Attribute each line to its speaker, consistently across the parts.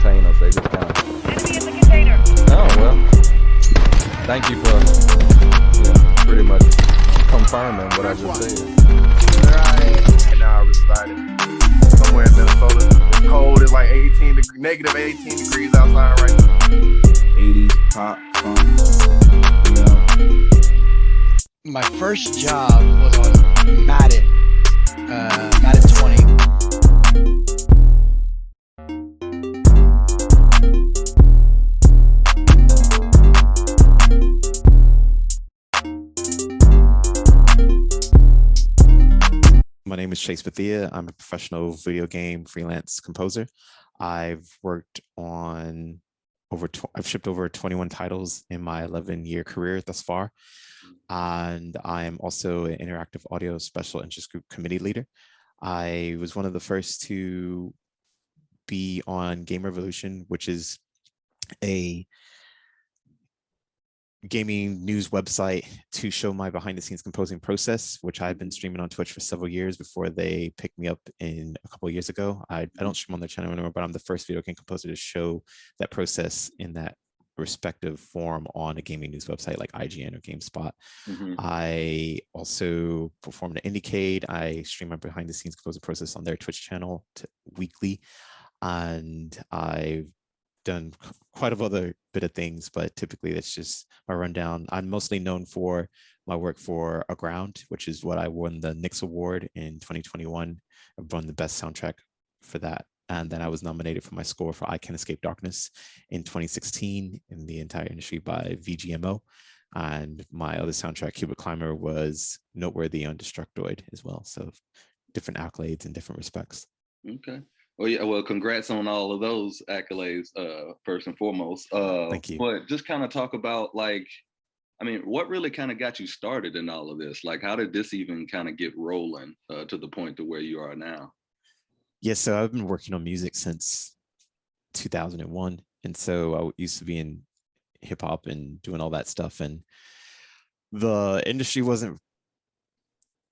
Speaker 1: container, so they just kind of.
Speaker 2: Enemy in the container.
Speaker 1: Oh well. Thank you for, pretty much confirming what I just said.
Speaker 3: Right now, I resided somewhere in Minnesota. It's cold. It's like negative 18 degrees outside right now.
Speaker 4: 80s pop, funk,
Speaker 5: My first job was on Madden, Madden 20.
Speaker 6: My name is Chase Bethea. I'm a professional video game freelance composer. I've worked on I've shipped over 21 titles in my 11-year career thus far. And I am also an interactive audio special interest group committee leader. I was one of the first to be on Game Revolution, which is a gaming news website to show my behind the scenes composing process, which I've been streaming on Twitch for several years before they picked me up in a couple of years ago. I don't stream on their channel anymore, but I'm the first video game composer to show that process in that respective form on a gaming news website like IGN or GameSpot. I also performed at Indiecade. I stream my behind the scenes composer process on their Twitch channel weekly. And I've done quite a other bit of things, but typically that's just my rundown. I'm mostly known for my work for AGROUND, which is what I won the NYX Award in 2021. I've won the best soundtrack for that. And then I was nominated for my score for I Can't Escape Darkness in 2016 in the entire industry by VGMO. And my other soundtrack, Cubic Climber, was noteworthy on Destructoid as well. So different accolades in different respects.
Speaker 7: Okay. Well, yeah. Well, congrats on all of those accolades, first and foremost.
Speaker 6: Thank you.
Speaker 7: But just kind of talk about, like, I mean, what really kind of got you started in all of this? Like, how did this even kind of get rolling to the point to where you are now?
Speaker 6: Yeah, so I've been working on music since 2001. And so I used to be in hip hop and doing all that stuff. And the industry wasn't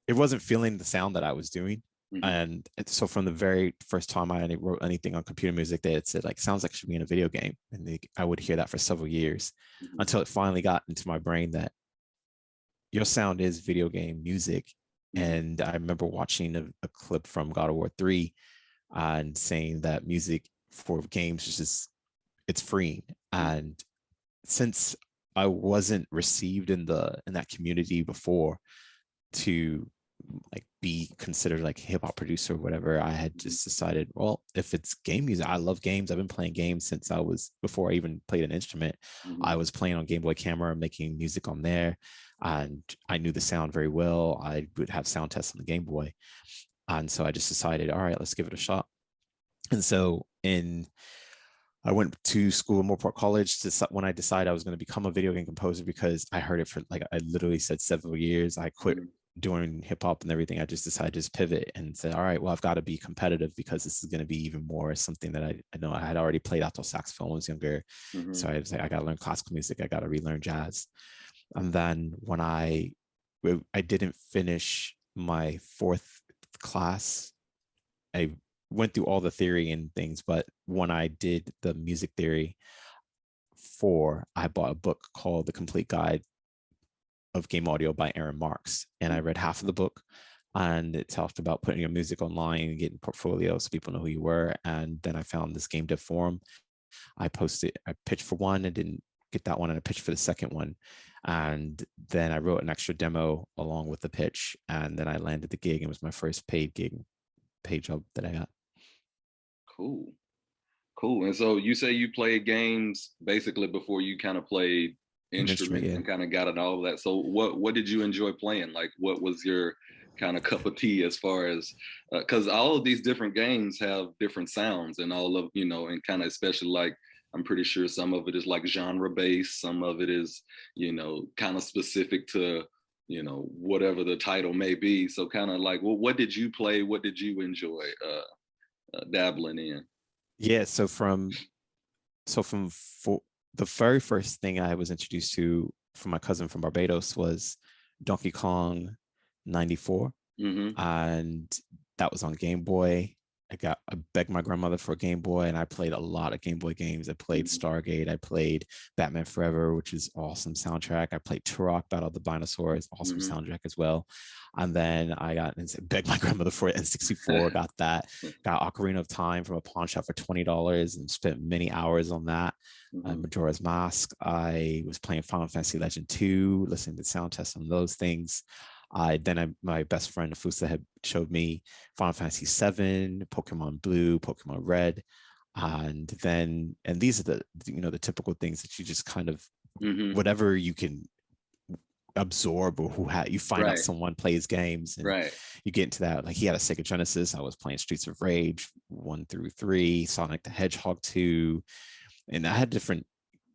Speaker 6: feeling the sound that I was doing. And so from the very first time I wrote anything on computer music, they had said, like, sounds like it should be in a video game. And I would hear that for several years until it finally got into my brain that your sound is video game music. And I remember watching a clip from God of War 3 and saying that music for games is just, it's freeing. And since I wasn't received in that community before to like be considered like a hip-hop producer or whatever, I had just decided, well, if it's game music, I love games. I've been playing games since before I even played an instrument. I was playing on Game Boy Camera, making music on there, and I knew the sound very well. I would have sound tests on the Game Boy. And so I just decided, all right, let's give it a shot. And so I went to school at Moorpark College when I decided I was going to become a video game composer, because I heard it for, like I literally said, several years. I quit doing hip hop and everything. I just decided to just pivot and say, all right, well, I've got to be competitive, because this is going to be even more something that I know. I had already played alto saxophone when I was younger. So I was like, I got to learn classical music. I got to relearn jazz. And then when I didn't finish my fourth class, I went through all the theory and things, but when I did the music theory 4, I bought a book called The Complete Guide of Game Audio by Aaron Marks. And I read half of the book, and it talked about putting your music online and getting portfolios so people know who you were. And then I found this game dev forum. I pitched for one and didn't get that one, and I pitched for the second one. And then I wrote an extra demo along with the pitch, and then I landed the gig. It was my first paid job that I got.
Speaker 7: Cool. And so you say you played games basically before you kind of played instruments, and kind of got it all of that. So what did you enjoy playing? Like, what was your kind of cup of tea as far as, because all of these different games have different sounds, and all of, and kind of especially, like, I'm pretty sure some of it is like genre based, some of it is, kind of specific to, whatever the title may be. So kind of like, well, what did you play? What did you enjoy dabbling in?
Speaker 6: Yeah, so the very first thing I was introduced to from my cousin from Barbados was Donkey Kong 94. And that was on Game Boy. I begged my grandmother for a Game Boy, and I played a lot of Game Boy games. I played Stargate. I played Batman Forever, which is awesome soundtrack. I played Turok, Battle of the Dinosaurs, awesome soundtrack as well. And then I got and begged my grandmother for it. N64, got that. Got Ocarina of Time from a pawn shop for $20 and spent many hours on that. Majora's Mask. I was playing Final Fantasy Legend 2, listening to sound tests on those things. My best friend Afusa had showed me Final Fantasy 7, Pokemon Blue, Pokemon Red, and these are the typical things that you just kind of whatever you can absorb, or you find out someone plays games, and you get into that. Like, he had a Sega Genesis. I was playing Streets of Rage 1 through 3, Sonic the Hedgehog 2, and I had different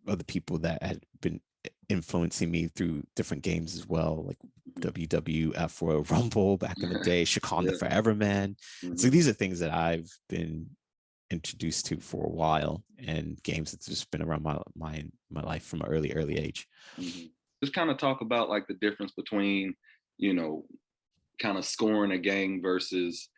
Speaker 6: other people that had been influencing me through different games as well, like WWF Royal Rumble back in the day, Shakan the Forever Man. So these are things that I've been introduced to for a while, and games that's just been around my life from an early age.
Speaker 7: Just kind of talk about like the difference between, kind of scoring a game versus,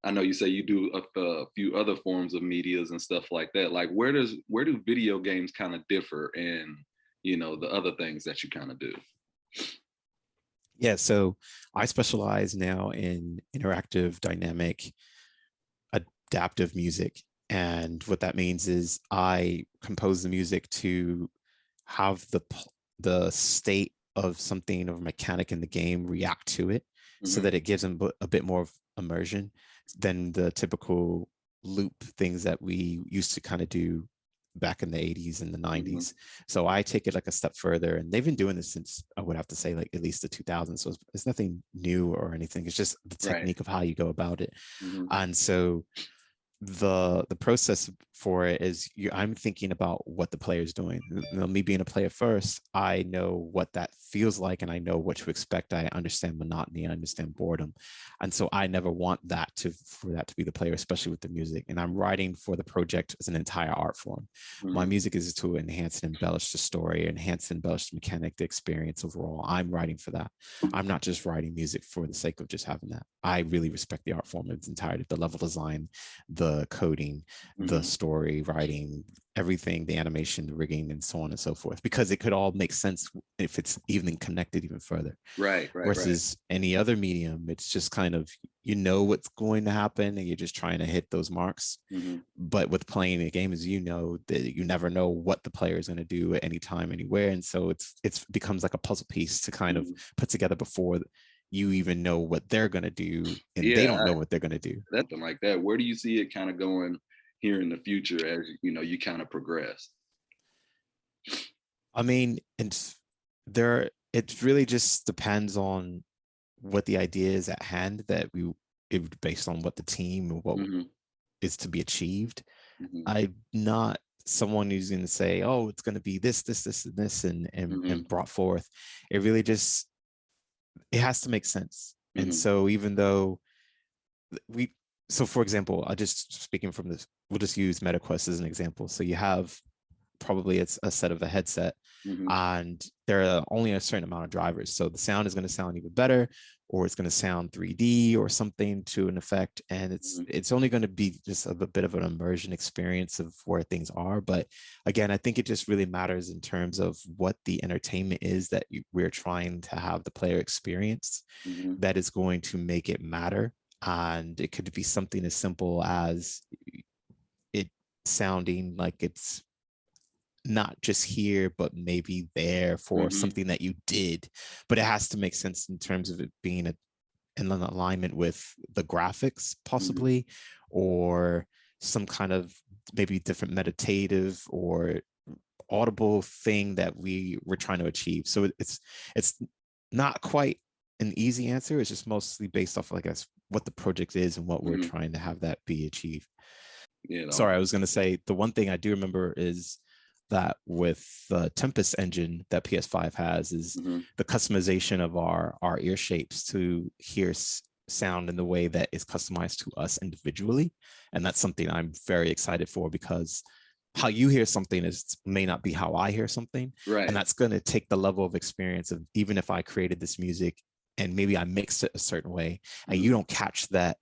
Speaker 7: I know you say you do a few other forms of medias and stuff like that. Like, where do video games kind of differ in, the other things that you kind of do?
Speaker 6: Yeah, so I specialize now in interactive, dynamic, adaptive music. And what that means is I compose the music to have the state of something, of a mechanic in the game, react to it, so that it gives them a bit more of immersion than the typical loop things that we used to kind of do back in the 80s and the 90s. So I take it like a step further, and they've been doing this since, I would have to say, like at least the 2000s. So it's nothing new or anything. It's just the technique of how you go about it. And so the process for it is I'm thinking about what the player is doing. Me being a player first, I know what that feels like, and I know what to expect. I understand monotony, I understand boredom, and so I never want for that to be the player, especially with the music. And I'm writing for the project as an entire art form. My music is to enhance and embellish the story, enhance and embellish the mechanic, the experience overall. I'm writing for that. I'm not just writing music for the sake of just having that. I really respect the art form in its entirety, the level design, the coding, the story writing, everything, the animation, the rigging, and so on and so forth, because it could all make sense if it's even connected even further. Versus any other medium, it's just kind of, what's going to happen, and you're just trying to hit those marks. But with playing a game, as that you never know what the player is going to do at any time, anywhere, and so it becomes like a puzzle piece to kind of put together before you even know what they're going to do, and they don't know what they're going to do.
Speaker 7: Something like that. Where do you see it kind of going here in the future as you kind of progress?
Speaker 6: I mean, it really just depends on what the idea is at hand, based on what the team and what is to be achieved. I'm not someone who's going to say, oh, it's going to be this, and this, and brought forth. It really just, it has to make sense. And so even though so for example, speaking from this, we'll just use MetaQuest as an example. So you have probably it's a set of a headset, and there are only a certain amount of drivers. So the sound is going to sound even better, or it's going to sound 3D or something to an effect. And it's only going to be just a bit of an immersion experience of where things are. But again, I think it just really matters in terms of what the entertainment is that we're trying to have the player experience that is going to make it matter. And it could be something as simple as it sounding like it's not just here, but maybe there for something that you did, but it has to make sense in terms of it being in alignment with the graphics possibly, or some kind of maybe different meditative or audible thing that we're trying to achieve. So it's not quite an easy answer. It's just mostly based off, I guess, what the project is and what we're trying to have that be achieved. Sorry, I was going to say the one thing I do remember is that with the Tempest engine that PS5 has is the customization of our ear shapes to hear sound in the way that is customized to us individually. And that's something I'm very excited for, because how you hear something may not be how I hear something. And that's going to take the level of experience of, even if I created this music and maybe I mixed it a certain way and you don't catch that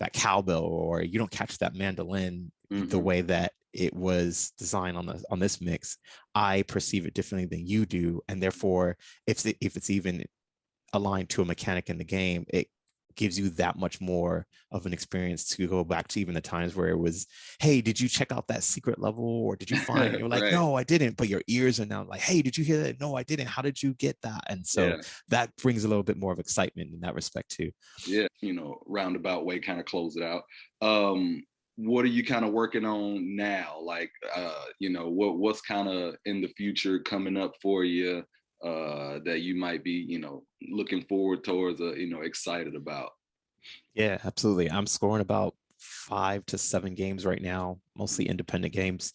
Speaker 6: that cowbell, or you don't catch that mandolin the way that it was designed on this mix. I perceive it differently than you do, and therefore, if it's even aligned to a mechanic in the game, it gives you that much more of an experience to go back to even the times where it was, hey, did you check out that secret level, or did you find it? You're like, no, I didn't. But your ears are now like, hey, did you hear that? No, I didn't. How did you get that? And so that brings a little bit more of excitement in that respect too.
Speaker 7: Yeah, roundabout way, kind of close it out. What are you kind of working on now? Like, what's kind of in the future coming up for you that you might be, looking forward towards, excited about?
Speaker 6: Yeah, absolutely. I'm scoring about 5 to 7 games right now, mostly independent games.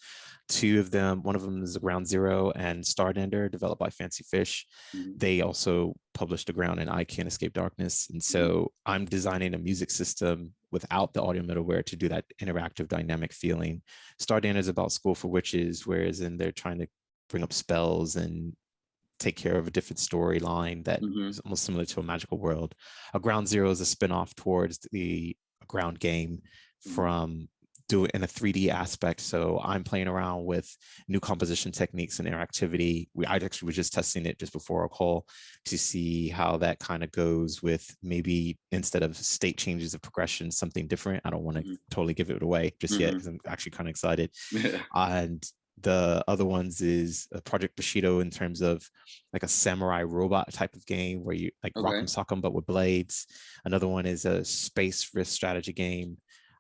Speaker 6: 2 of them, one of them is Ground Zero and Stardander, developed by Fancy Fish. They also published AGROUND and I Can't Escape Darkness. And so I'm designing a music system without the audio middleware to do that interactive dynamic feeling. Stardander is about School for Witches, whereas they're trying to bring up spells and take care of a different storyline that is almost similar to a magical world. Ground Zero is a spinoff towards the Ground game from do it in a 3D aspect. So I'm playing around with new composition techniques and interactivity. I actually was just testing it just before our call to see how that kind of goes with maybe instead of state changes of progression, something different. I don't want to totally give it away just yet because I'm actually kind of excited. And the other ones is Project Bushido in terms of like a samurai robot type of game where you like Rock'em Sock'em but with blades. Another one is a space risk strategy game.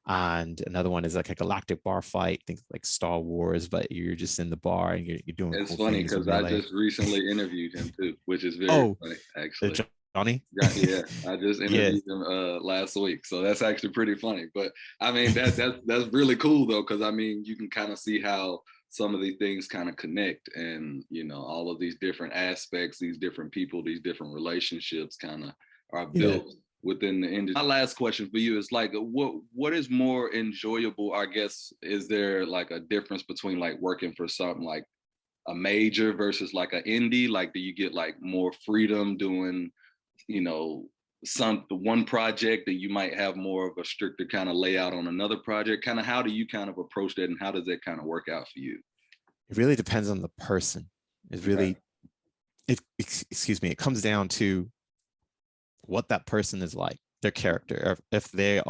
Speaker 6: And another one is like a galactic bar fight, think like Star Wars, but you're just in the bar and you're doing
Speaker 7: it's
Speaker 6: cool
Speaker 7: funny
Speaker 6: things
Speaker 7: because I just recently interviewed him too, which is very funny actually.
Speaker 6: Johnny?
Speaker 7: Yeah, I just interviewed him last week, so that's actually pretty funny. But I mean that's really cool though, because I mean you can kind of see how some of these things kind of connect, and all of these different aspects, these different people, these different relationships kind of are built within the industry. My last question for you is like, what is more enjoyable? I guess, is there like a difference between like working for something like a major versus like an indie? Like, do you get like more freedom doing, one project, that you might have more of a stricter kind of layout on another project? Kind of how do you kind of approach that, and how does that kind of work out for you?
Speaker 6: It really depends on the person. It really, it comes down to what that person is like, their character. If their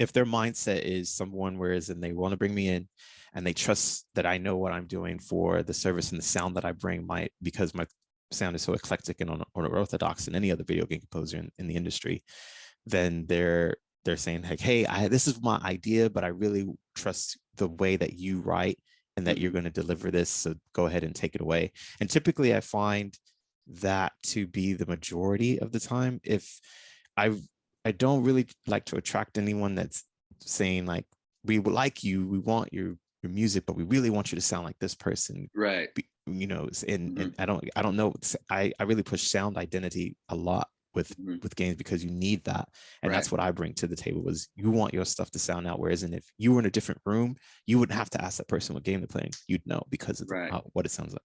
Speaker 6: mindset is someone whereas and they want to bring me in and they trust that I know what I'm doing for the service and the sound that I bring, because my sound is so eclectic and unorthodox than any other video game composer in the industry, then they're saying like, hey, this is my idea, but I really trust the way that you write and that you're going to deliver this, so go ahead and take it away. And typically I find that to be the majority of the time. If I don't really like to attract anyone that's saying like, we would like you, we want your music, but we really want you to sound like this person,
Speaker 7: right?
Speaker 6: And I don't know, I really push sound identity a lot with games, because you need that, and that's what I bring to the table. Was you want your stuff to sound out, whereas if you were in a different room, you wouldn't have to ask that person what game they're playing. You'd know because of what it sounds like.